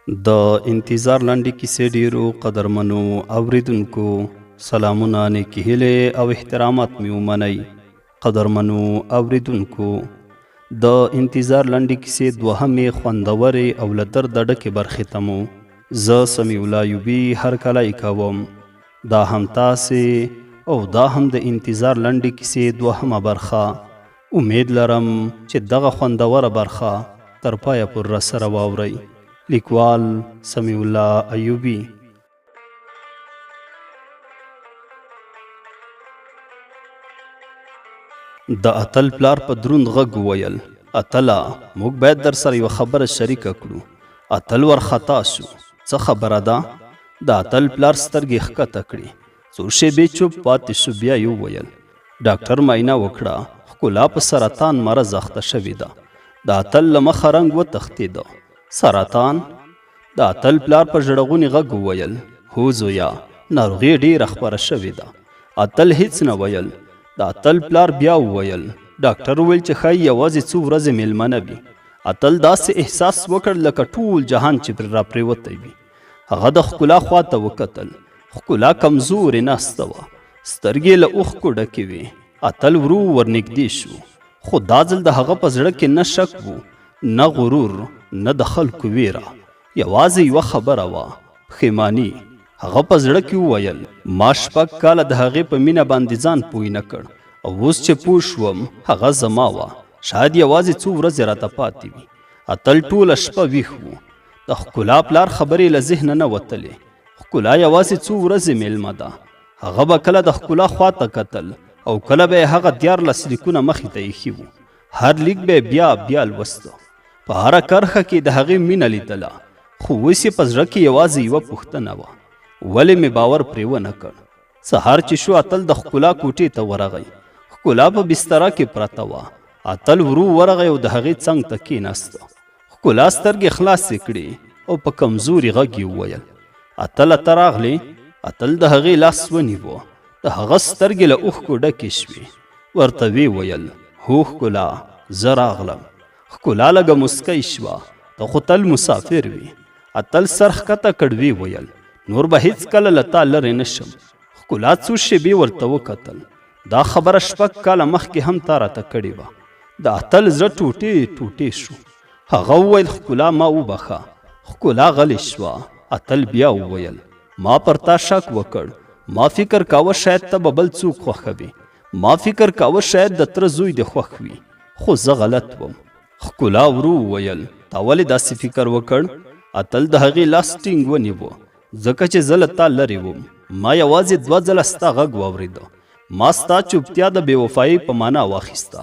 د انتظار لنډې کیسې ډیرو قدرمنو اوریدونکو سلامونه، نیکې هیلې او احترامات مې ومنئ. قدرمنو اوریدونکو، د انتظار لنډې کیسې دوهمې خوندورې او له درده ډکې برخې ته مو زه سمیع الله ایوبي هرکلی کوم. دا هم تاسې او دا هم د انتظار لنډې کیسې دوهمه برخه. امید لرم چې دغه خوندوره برخه تر پایه پورې راسره واورئ. لیکوال سمیع الله ایوبي. د اتل پلار په دروند غږ وویل: اتله، موږ باید در سره یوه خبره شریکه کړو. اتل ورخطا شو. څه خبره ده؟ د اتل پلار سترګې ښکته کړې. څو شېبې چوپ پاتې شو، بیا یې وویل: ډاکټر معاینه وکړه، ښکلا په سرطان مرض اخته شوې ده. د اتل له مخه رنګ وتښتېده. سرطان؟ د اتل پلار په ژړغوني غږ وویل: هو زویا، ناروغي ډیره خپره شوې ده. اتل هیڅ نه ویل. د اتل پلار بیا وویل: ډاکټر وویل چې ښایي یوازې څو ورځې میلمنه وي. اتل داسې احساس وکړ لکه ټول جهان چې پرې راپرېوتی وي. هغه د ښکلا خواته وکتل. ښکلا کمزورې ناسته وه، سترګې له اوښکو ډکې وې. اتل ورو ورنږدې شو، خو دا ځل د هغه په زړه کې نه شک و، نه غرور، نه د خلکو ویره. یوازې یوه خبره وه: پښیماني. هغه په زړه کې وویل: ما 6 کاله د هغې په مینه باندې ځان پوی نه کړ، او اوس چې پوه شوم هغه زما وه. شاید یوازې څو ورځې راته پاتې وي. اتل ټوله شپه ویښ و. د ښکلا پلار خبرې له ذهنه نه وتلې. ښکلا یوازې څو ورځې میلمه ده. هغه به کله د ښکلا خواته کتل او کله به یې هغه 14 لیکونه مخې ته ایښي وو. هر لیک به یې بیا بیا لوسته. په هره کرښه کې د هغې مینه لیدله. خو اوس یې په زړه کې یوازې یوه پوښتنه وه: ولې مې باور پرې ونه کړ؟ سهار چې شو، اتل د ښکلا کوټې ته ورغی. ښکلا په بستره کې پرته وه. اتل ورو ورغی او د هغې څنګ ته کېناسته. ښکلا سترګې خلاصې کړې او په کمزوري غږ یې وویل: اتله، ته راغلې؟ اتل د هغې لاس ونیوه. د هغه سترګې له اوښکو ډکې شوې. ورته ویې ویل: هو ښکلا، زه راغلم. ښکلا لږه موسکی شوه. ته خو تل مسافر وي. اتل سر ښکته کړ، ویې ویل: نور به هیڅکله له تا لرې نه شم. ښکلا څو شېبې ورته وکتل. دا خبره 6 کاله مخکې هم تا راته کړې وه. د اتل زړه ټوټې ټوټې شو. هغه وویل: ښکلا، ما وبخه. ښکلا غلې شوه. اتل بیا وویل: ما پر تا شک وکړ. ما فکر کاوه شاید ته به بل څوک خوښوې. ما فکر کاوه شاید د تره زوی دې خوښ وي، خو زه غلط وم. ښکلا ورو وویل: تا ولې داسې فکر وکړ؟ اتل د هغې لاس ټینګ ونیوه. ځکه چې زه له تا لرې وم. ما یوازې 2 ځله ستا غږ واورېده. ما ستا چوپتیا د بې وفایۍ په معنا واخیسته.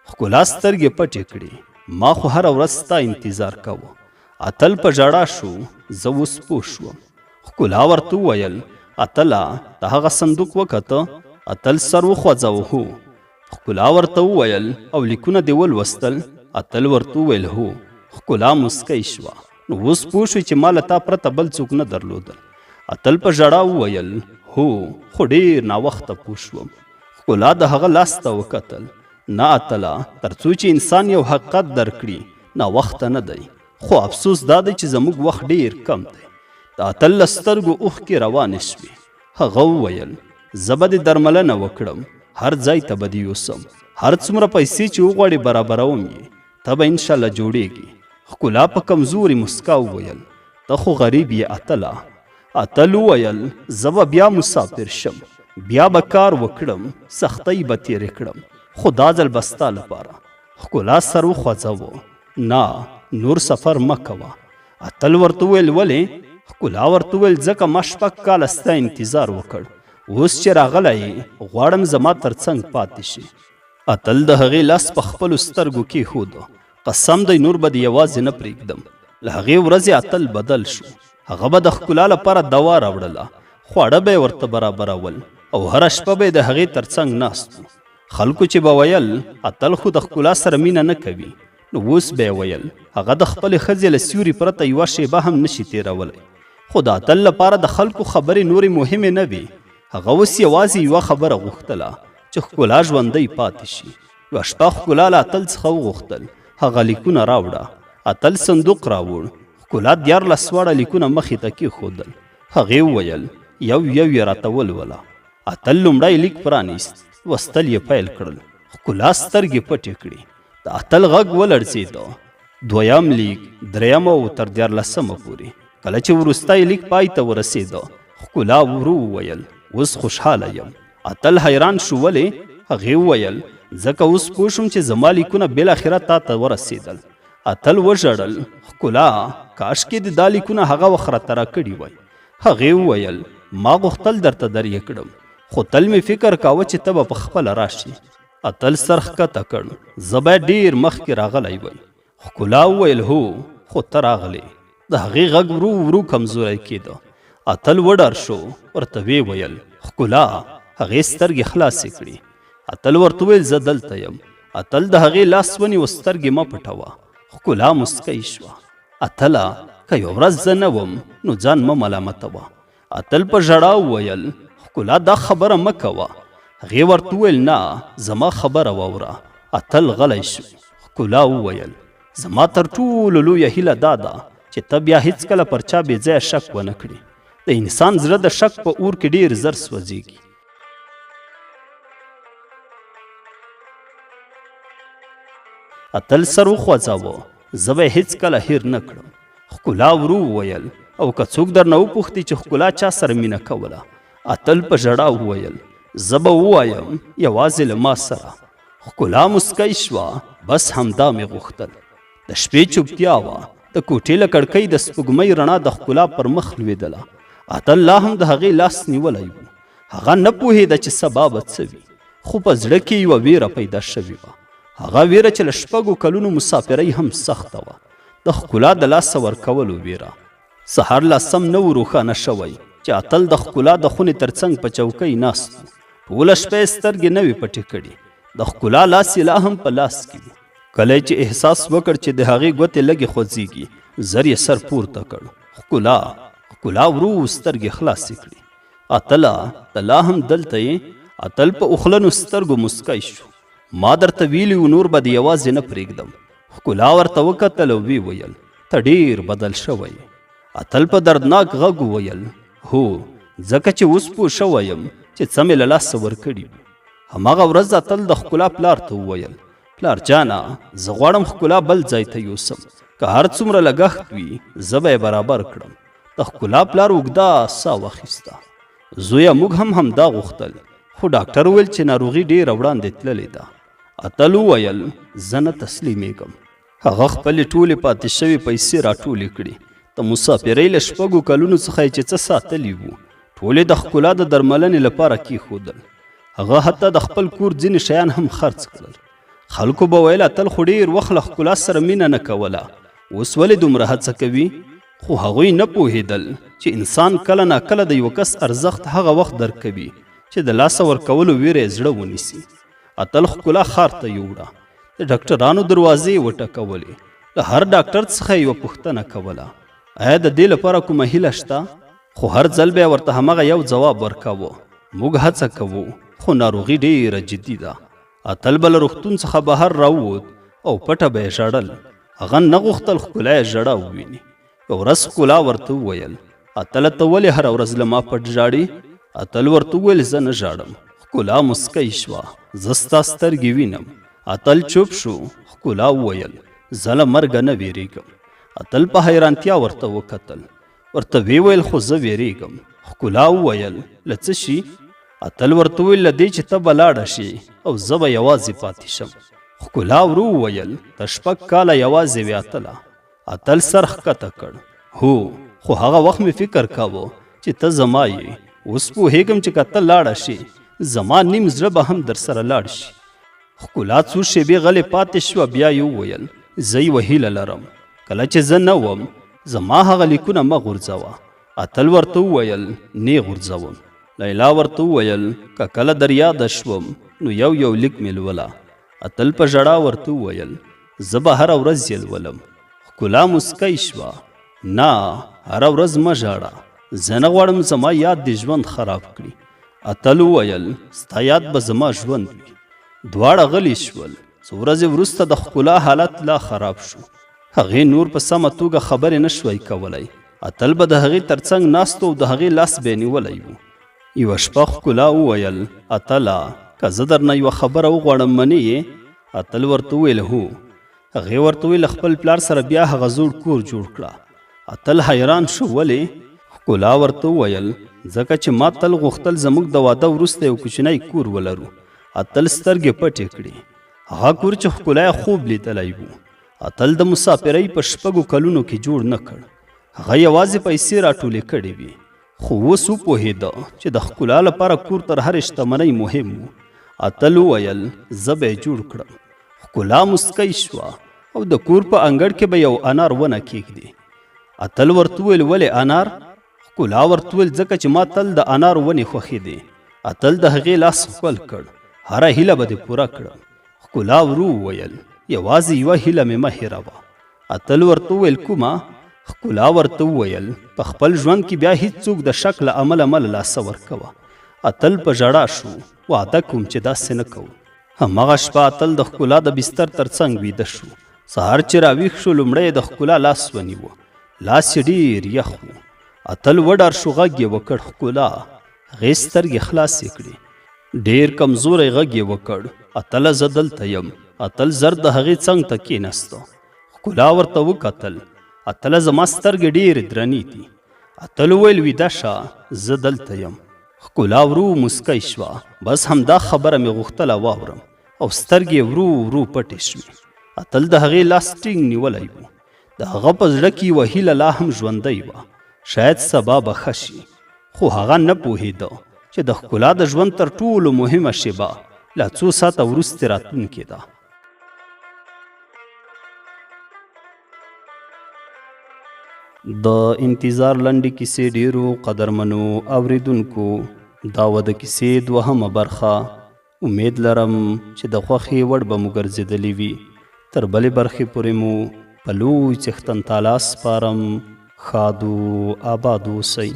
ښکلا سترګې پټې کړې. ما خو هره ورځ ستا انتظار کوه. اتل په ژړا شو. زه اوس پوه شوم. ښکلا ورته وویل: اتله، ته هغه صندوق وکته؟ اتل سر وخوځاوه. هو. ښکلا ورته وویل: او لیکونه دې ولوستل؟ اتل ورته وویل: هو. ښکلا موسکی شوه. نو اوس پوه شوې چې ما له تا پرته بل څوک نه درلودل. اتل په ژړا وویل: هو، خو ډېر ناوخته پوه شوم. ښکلا د هغه لاس ته وکتل. نه اتله، تر څو چې انسان یو حقیقت درکړي ناوخته نه دی. خو افسوس دا دی چې زموږ وخت ډېر کم دی. د اتل له سترګو اوښکې روانې شوې. هغه وویل: زه به دې درملنه وکړم. هر ځای ته به دې یوسم. هر څومره پیسې چې وغواړې برابروم یې. ته به انشاءالله جوړېږي. ښکلا په کمزوري مسکا وویل: ته خو غریب یې اتله. اتل وویل: زه به بیا مسافر شم، بیا به کار وکړم، سختۍ به تېرې کړم، خو دا ځل به ستا لپاره. ښکلا سر وخوځاوه: نه، نور سفر مه کوه. اتل ورته وویل: ولې؟ ښکلا ورته وویل: ځکه ما 6 کاله ستا انتظار وکړ. اوس چې راغلی یې، غواړم زما تر څنګ پاتې شي. اتل د هغې لاس په خپلو سترګو کېښوده. قسم دی، نور به دې یوازې نه پرېږدم. له هغې ورځې اتل بدل شو. هغه به د ښکلا لپاره دوا راوړله، خواړه به یې ورته برابرول، او هره شپه به یې د هغې تر څنګ ناست و. خلکو چې به ویل اتل خو د ښکلا سره مینه نه کوي، نو اوس به یې ویل هغه د خپلې ښځې له سیوري پرته یوه شېبه هم نشي تېرولی. خو د اتل لپاره د خلکو خبرې نورې مهمې نه وې. هغه اوس یوازې یوه خبره غوښتله چې ښکلا ژوندۍ پاتې شي. یوه شپه ښکلا له اتل څخه وغوښتل: هغه لیکونه راوړه. اتل صندوق راوړ. ښکلا 14 واړه لیکونه مخې ته کېښودل. هغې وویل یو یو یې راته ولوله. اتل لومړی لیک پرانیست، لوستل یې پیل کړل. ښکلا سترګې پټې کړې. د اتل غږ ولړزېده. دویم لیک، دریم او تر 14مه پورې. کله چې وروستی لیک پای ته ورسېده، ښکلا ورو وویل اوس خوشحاله یم. اتل حیران شو. ولې؟ هغې وویل ځکه اوس پوه شوم چې زما لیکونه بالاخره تا ته ورسېدل. اتل وژړل. ښکلا کاشکې د دا لیکونه هغه وخت راته راکړي وای. هغې وویل ما غوښتل درته درې کړم، خو تل مې فکر کاوه چې ته به پخپله راشي. اتل سر ښکته کړ. زه باید ډېر مخکې راغلی وای. ښکلا وویل هو، خو ته راغلې. د هغې غږ ورو ورو کمزوری کېده. اتل وډار شو. ورته ویې ویل ښکلا. هغې سترګې خلاصې کړې. اتل ورته ویل زه دلته یم. اتل د هغې لاس ونیو. سترګې مه پټوه. ښکلا مسکی شوه. اتله که یو ورځ زه نه وم نو ځان مه ملامتوه. اتل په ژړا وویل ښکلا دا خبره مه کوه. هغې ورته وویل نه، زما خبره واوره. اتل غلی شو. ښکلا وویل زما تر ټولو لویه هیله دا ده چې ته بیا هیڅکله پر چا بې ځایه شک ونه کړې. د انسان زړه د شک په اور کې ډېر زر سوځېږي. اتل سر وخوځاوه. زه به یې هیڅکله هیر نه کړم. ښکلا ورو وویل او که څوک درنه وپوښتي چې ښکلا چا سره مینه کوله، اتل په ژړا وویل زه به ووایم یوازې له ما سره. ښکلا مسکی شوه. بس همدا مې غوښتل. د شپې چوپتیا وه. د کوټې له کړکۍ د سپوږمۍ رڼا د ښکلا پر مخ لوېدله. اتل لا هم د هغې لاس نیولی و. هغه نه پوهېده چې سبا به څه وي، خو په زړه کې یوه ویره پیدا شوې وه. هغه ویره چې له 6 کلونو مسافرۍ هم سخته وه. د ښکلا د لاسه ورکولو ویره. سهار لا سم نه و روښانه شوی چې اتل د ښکلا د خونې تر څنګ په چوکۍ ناست و. ټوله شپه یې سترګې نه وې پټې کړې. د ښکلا لاس یې لا هم په لاس کې و. کله چې احساس وکړ چې د هغې ګوتې لږې خوځېږي، زر یې سر پورته کړ. ښکلا ورو سترګې خلاصې کړې. اتله ته لا هم دلته یې؟ اتل په اوښلنو سترګو مسکی شو. ما درته ویلي و نور به دې یوازې نه پرېږدم. ښکلا ورته وکتل او ویې ویل ته ډېر بدل شوی. اتل په دردناک غږ وویل هو، ځکه چې اوس پوه شوی یم چې څه مې له لاسه ورکړي. هماغه ورځ اتل د ښکلا پلار ته وویل پلار جانه زه غواړم ښکلا بل ځای ته یوسم. که هر څومره لګښت وي زه به یې برابر کړم. د ښکلا پلار اوږده ساه واخیسته. زویه موږ هم همدا غوښتل، خو ډاکټر وویل چې ناروغي ډېره وړاندې تللې ده. اتل وویل زه نه تسلیمیږم. هغه خپلې ټولې پاتې شوې پیسې راټولې کړې. د مسافرۍ له 6 کلونو څخه یې چې څه ساتلي وو ټولې د ښکلا د درملنې لپاره کېښودل. هغه حتی د خپل کور ځینې شیان هم خرڅ کړل. خلکو به ویل اتل خو ډېر وخت له ښکلا سره مینه نه کوله، اوس ولې دومره هڅه کوي؟ خو هغوی نه پوهېدل چې انسان کله ناکله د یو کس ارزښت هغه وخت درک کوي چې د لاسه ورکولو ویره یې زړه ونیسي. اتل ښکلا ښار ته یوړه. د ډاکټرانو دروازې یې وټکولې. له هر ډاکټر څخه یې یوه پوښتنه کوله آیا د دې لپاره کومه هیله شته؟ خو هر ځل به یې ورته همغه یو ځواب ورکاوه موږ هڅه کوو، خو ناروغي ډېره جدي ده. اتل به له روغتون څخه بهر راووت او پټه به یې ژړل. هغه نه غوښتل ښکلا یې ژړا وویني. یو ورځ ښکلا ورته وویل اتله ته ولې هره ورځ له ما پټ ژاړې؟ اتل ورته وویل زه نه ژاړم. ښکلا مسکی شوه. زه ستا سترګې وینم. اتل چوپ شو. ښکلا وویل زه له مرګه نه ویریږم. اتل په حیرانتیا ورته وکتل. ورته ویې ویل خو زه ویریږم. ښکلا وویل له څه شي؟ اتل ورته وویل له دې چې ته به لاړه شي او زه به یوازې پاتې شم. ښکلا ورو وویل ته 6 کاله یوازې وې اتله. اتل سر ښکته کړ. هو، خو هغه وخت مې فکر کاوه چې ته زما یې. اوس پوهېږم چې که ته لاړه شي زما نیم زړه به هم در سره لاړ شي. ښکلا څو شېبې غلې پاتې شوه. بیا یې وویل زه یوه هیله لرم. کله چې زه نه وم زما هغه لیکونه مه غورځوه. اتل ورته وویل نه غورځوم. لیلا ورته وویل که کله در یاده شوم نو یو لیک مې لوله. اتل په ژړا ورته وویل زه به هره ورځ یې لولم. ښکلا مسکی شوه. نه، هره ورځ مه ژاړه. زه نه غواړم زما یاد دې ژوند خراب کړي. اتل وویل ستا یاد به زما ژوند وي. دواړه غلي شول. څو ورځې وروسته د ښکلا حالت لا خراب شو. هغې نور په سمه توګه خبرې نشوی کولی. اتل به د هغې ترڅنګ ناست و د هغې لاس به یې نیولی و. یوه شپه ښکلا وویل اتله که زه درنه یوه خبره وغواړم منې یې؟ اتل ورته وویل هو. هغې ورته وویل خپل پلار سره بیا هغه زوړ کور جوړ کړه. اتل حیران شو ولې؟ ښکلا ورته وویل ځکه چې ما تل غوښتل زموږ د واده وروسته یو کوچنی کور ولرو. اتل سترګې پټې کړې. هغه کور چې ښکلا یې خوب لیدلی و اتل د مسافرۍ په 6 کلونو کې جوړ نه کړ. هغه یوازې پیسې راټولې کړې وې، خو اوس وپوهېده چې د ښکلا لپاره کور تر هرې شتمنۍ مهم و. اتل وویل زه به یې جوړ کړم. ښکلا مسکی شوه او د کور په انګړ کې به یو انار ونه کېږدي. اتل ورته وویل ولې انار؟ ښکلا ورته وویل ځکه چې ما تل د انار ونې خوښېدې. اتل د هغې لاس ښکل کړ. هره هیله به دې پوره کړم. ښکلا ورو وویل یوازې یوه هیله مې مه هېروه. اتل ورته وویل کومه؟ ښکلا ورته وویل په خپل ژوند کې بیا هیڅوک د شک له امله مه له لاسه ورکوه. اتل په ژړا شو. وعده کوم چې داسې نه کوو. همغه شپه اتل د ښکلا د بستر ترڅنګ ویده شو. سهار چې راویښ شو لومړی د ښکلا لاس ونیوه. لاس یې ډېر یخ و. اتل وډار شو. غږ یې وکړ ښکلا. هغې سترګې خلاصې کړې. ډېر کمزوری غږ یې وکړ اتله زه دلته یم. اتل زر د هغې څنګ ته کېناسته. ښکلا ورته وکتل. اتله زما سترګې ډېرې درنې دي. اتل وویل ویده شه زه دلته یم. ښکلا ورو مسکی شوه. بس همدا خبره مې غوښتله واورم او سترګې ورو ورو پټې شوې. اتل د هغې لاس ټینګ نیولی و. د هغه په زړه کې یوه هیله لا هم ژوندۍ وه. شاید سبا به ښه شي. خو هغه نه پوهېده چې د ښکلا د ژوند تر ټولو مهمه شیبه لا څو ساعته وروسته راتلونکې ده. د انتظار لنډې کیسې ډیرو قدرمنو اوریدونکو دا و د کیسې 2مه برخه. امید لرم چې د خوښې وړ به مو ګرځېدلې وي. تر بلې برخې پورې مو په لوی څښتن تعالی سپارم. ښاد و آباد اوسئ.